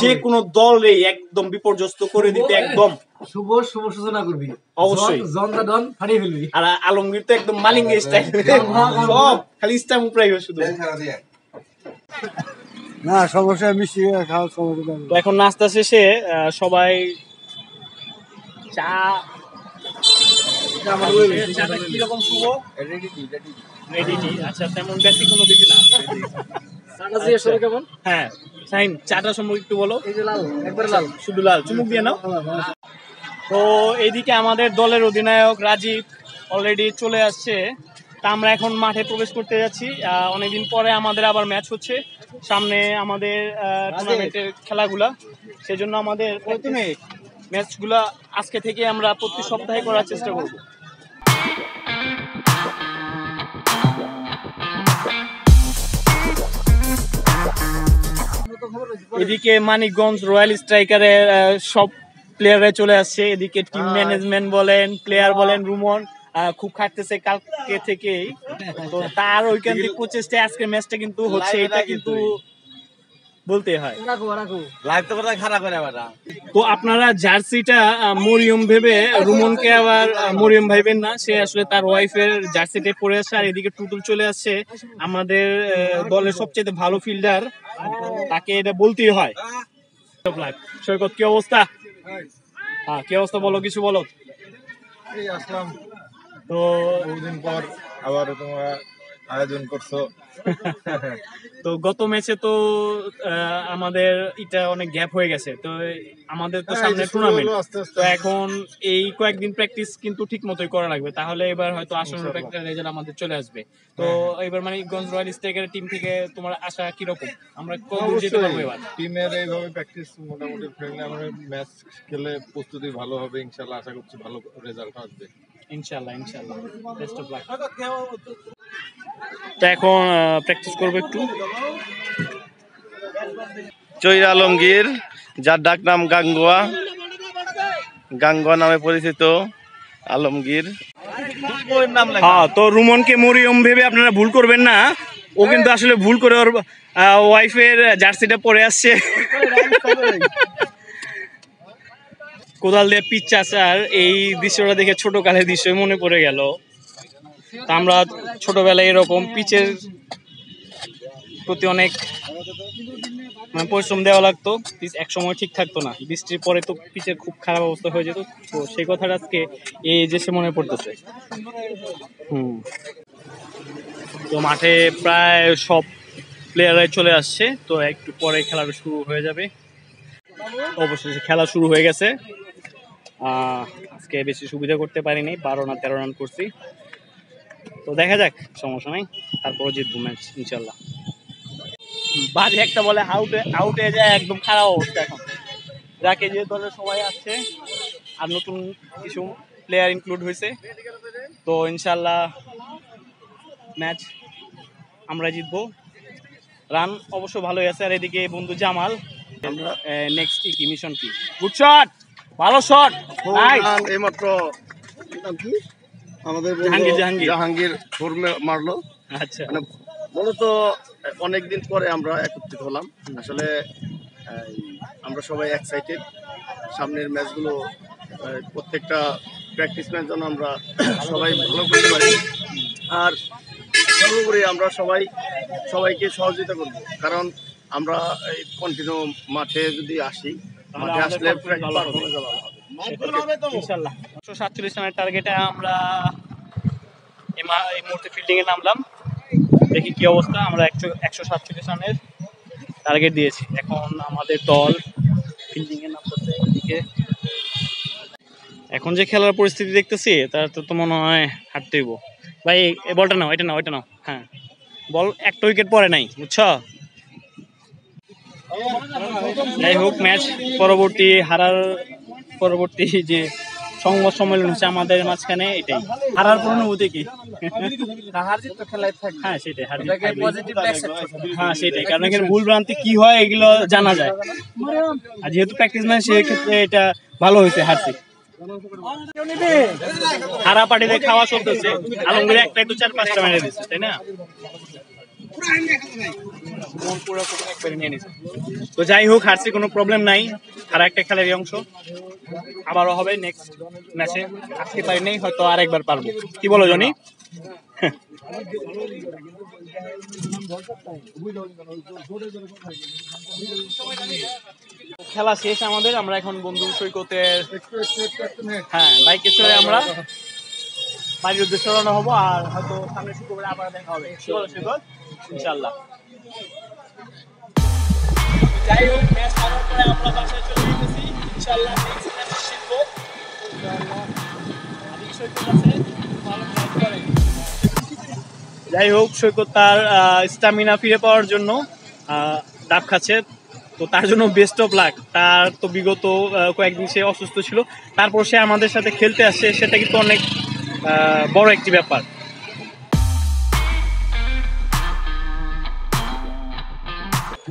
যে কোনো দলে একদম বিপর্যস্ত করে দিতে একদম শুভ সূচনা করবি অবশ্যই জনতা ডন ফাটিয়ে ফেলবি। আর আলমগীর তো একদম মালিঙ্গে স্টাইল সব খালি স্টাইল উপরাইবে শুধু না সমস্যা মিষ্টি খাওয়ার সমস্যা। তো এখন নাস্তা শেষে সবাই চা চাটা কিরকম শুভ রেডি আচ্ছা তেমন ব্যক্তি কোনো দিকে না চাটা দিয়ে শুরু কেমন? হ্যাঁ সাইন চাটা সম্পর্কে একটু বলো। এই যে লাল একবারে লাল শুধু লাল চুমুক দিয়ে নাও। তো এইদিকে আমাদের দলের অধিনায়ক রাজীব অলরেডি চলে আসছে। তা আমরা এখন মাঠে প্রবেশ করতে যাচ্ছি। অনেকদিন পরে আমাদের আবার ম্যাচ হচ্ছে সামনে আমাদের টুর্নামেন্টের খেলাগুলা, সেজন্য আমাদের ম্যাচগুলা আজকে থেকে আমরা প্রতি সপ্তাহে করার চেষ্টা করব। এদিকে মানিকগঞ্জ রয়্যাল স্ট্রাইকারের সব প্লেয়াররা চলে আসছে। এদিকে টিম ম্যানেজমেন্ট বলেন প্লেয়ার বলেন রুমন খুব খাটতেছে কালকে থেকেই। তো তার ঐকান্তিক প্রচেষ্টায় আজকে ম্যাচটা কিন্তু হচ্ছে, এটা কিন্তু বলতে হয়। তো আপনারা জার্সিটা মরিয়ম ভেবে রুমনকে আবার মরিয়ম ভাইবেন না, সে আসলে তার ওয়াইফের জার্সিটা পরে আসছে। আর এদিকে টুটুল চলে আসছে আমাদের দলের সবচেয়ে ভালো ফিল্ডার, তাকে এটা বলতেই হয়। সৈকত কি অবস্থা? হ্যাঁ কি অবস্থা বলো, কিছু বলো। আসলাম তো বহুদিন পর আবার তোমরা আয়োজন করছো। তো গত ম্যাচে তো আমাদের এটা অনেক গ্যাপ হয়ে গেছে, তো আমাদের তো সামনে টুর্নামেন্ট, তো এখন এই কয়েকদিন প্র্যাকটিস কিন্তু ঠিক মতোই করা লাগবে, তাহলে এবার হয়তো আসন্ন প্র্যাকটিস রেজাল্ট আমাদের চলে আসবে। তো এবার মানিকগঞ্জ রয়্যাল স্ট্রাইকারের টিম থেকে তোমার আশা কিরকম, আমরা কত যেতে পারবো এবার? টিমের এইভাবে প্র্যাকটিস মোটামুটি ফ্রেন্ডলি, আমরা ম্যাচ খেলে প্রস্তুতি ভালো হবে ইনশাআল্লাহ, আশা করছি ভালো রেজাল্ট আসবে ইনশাআল্লাহ ইনশাআল্লাহ। Best of luck. তো এখন প্র্যাকটিস করবো একটু। চৈর আলমগীর, যার ডাক নাম গাঙ্গুয়া, গাঙ্গুয়া নামে পরিচিত আলমগীর। হ্যাঁ, তো রুমনকে মরিয়ম ভেবে আপনারা ভুল করবেন না, ও কিন্তু আসলে ভুল করে ওর ওয়াইফের জার্সিটা পরে আসছে। কোদাল দিয়ে পিচ চাষার এই দৃশ্যটা দেখে ছোট কালের দৃশ্য মনে পড়ে গেল। তা আমরা ছোটবেলায় এরকম পিচের প্রতি অনেক পরিশ্রম দেওয়া লাগতো, পিচ এক সময় ঠিক থাকতো না, বৃষ্টির পরে তো পিচের খুব খারাপ অবস্থা হয়ে যেত। তো সেই কথাটা আজকে এই যে সে মনে পড়তেছে। তো মাঠে প্রায় সব প্লেয়াররাই চলে আসছে, তো একটু পরে খেলাটা শুরু হয়ে যাবে। অবশেষে খেলা শুরু হয়ে গেছে। আজকে বেশি সুবিধা করতে পারিনি, 12 না 13 রান করছি। তো দেখা যাক, সমস্যা নাই, তারপরে জিতবো ম্যাচ ইনশাল্লাহ। বাজে একটা বলে আউটে যায়, একদম খারাপ অবস্থা এখন। যাকে যে দলের সবাই আসছে আর নতুন কিছু প্লেয়ার ইনক্লুড হয়েছে, তো ইনশাল্লাহ ম্যাচ আমরা জিতবো। রান অবশ্য ভালোই আছে। আর এদিকে বন্ধু জামাল, নেক্সট কি মিশন কি? গুড শট, ভালো শট, এইমাত্র আমাদের জাহাঙ্গীর মারলো। আচ্ছা, মানে মূলত অনেকদিন পরে আমরা একত্রিত হলাম। আসলে আমরা সবাই এক্সাইটেড সামনের ম্যাচগুলো, প্রত্যেকটা প্র্যাকটিস ম্যাচ যেন আমরা সবাই ভালো করতে পারি। আর সর্বোপরি আমরা সবাইকে সহযোগিতা করব, কারণ আমরা এই কন্টিনিউ মাঠে যদি আসি, মাঠে আসলে ভালো হবে ইনশাআল্লাহ। 147 রানের টার্গেটে আমরা এই মুহূর্তে ফিল্ডিং এ নামলাম, দেখি কি অবস্থা। আমরা 147 রানের টার্গেট দিয়েছি। এখন আমাদের দল ফিল্ডিং এ নামতেছে। এদিকে এখন যে খেলার পরিস্থিতি দেখতেছি, তার তো মনে হয় হারতে হইব। ভাই এই বলটা নাও, এটা নাও। হ্যাঁ, বল একটা উইকেট পরে নাই, বুঝছো? যাই হোক, ম্যাচ পরবর্তী হারার পরবর্তী যে সংবাদ সম্মেলন হচ্ছে আমাদের মাঝখানে, এটাই হারার অনুভূতি কি? হ্যাঁ সেটাই, হ্যাঁ সেটাই, কারণ এখানে ভুল ভ্রান্তি কি হয় এগুলো জানা যায়। আর যেহেতু প্র্যাকটিস ম্যাচ, সেক্ষেত্রে এটা ভালো হয়েছে হারছি। হারা পার্টিতে খাওয়া চলতেছে, আলমগীর একটাই তো 4-5টা মেরে দিচ্ছে, তাই না? মন পুরো একবারে নিয়ে নিছে। তো যাই হোক, হারছি, কোনো প্রবলেম নাই, আর একটা খেলারই অংশ, আবারও হবে নেক্সট ম্যাচে। আজকে পারি নেই, হয়তো আরেকবার পারবো। কি বলো জনি? খেলা শেষ আমাদের, আমরা এখন বন্ধু সৈকতের বাইকে চড়ে আমরা বাড়ির উদ্দেশ্যে রওনা হবো, আর হয়তো সামনে শুক্রবারে আবার দেখা হবে। কি বলো সৈকত? ইনশাল্লাহ। যাই হোক, ম্যাচ হারার পরে আমরা বাসায় চলে যেতেছি, ইনশাল্লাহ নেক্সট ম্যাচে জিতবো। যাই হোক, সৈকত তার স্টামিনা ফিরে পাওয়ার জন্য ডাব খাচ্ছে, তো তার জন্য বেস্ট অফ লাক। তার তো বিগত কয়েকদিন সে অসুস্থ ছিল, তারপর সে আমাদের সাথে খেলতে আসছে, সেটা কিন্তু অনেক বড় একটি ব্যাপার।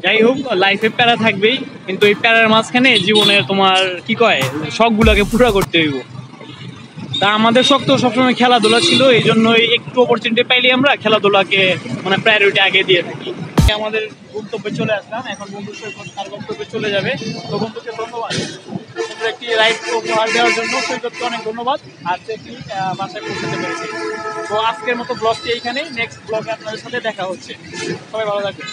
যাই হোক, লাইফে প্যারা থাকবেই, কিন্তু এই প্যারার মাঝখানে জীবনের তোমার কি কয় শখগুলোকে পুরো করতে হইব। তা আমাদের শখ তো সবসময় খেলাধুলা ছিল, এই জন্যই একটু অপরচুনিটি পাইলে আমরা খেলাধুলাকে মানে প্রায়োরিটি আগে দিয়ে থাকি। আমাদের গন্তব্যে চলে আসলাম, এখন বন্ধু সৈকত তার গন্তব্যে চলে যাবে। তো বন্ধুকে ধন্যবাদ একটি রাইড উপহার দেওয়ার জন্য, সৈকতকে অনেক ধন্যবাদ। আর একটি বাসায় পৌঁছাতে পেরেছি। তো আজকের মতো ব্লগটি এইখানেই, নেক্সট ব্লগে আপনাদের সাথে দেখা হচ্ছে। সবাই ভালো থাকবেন।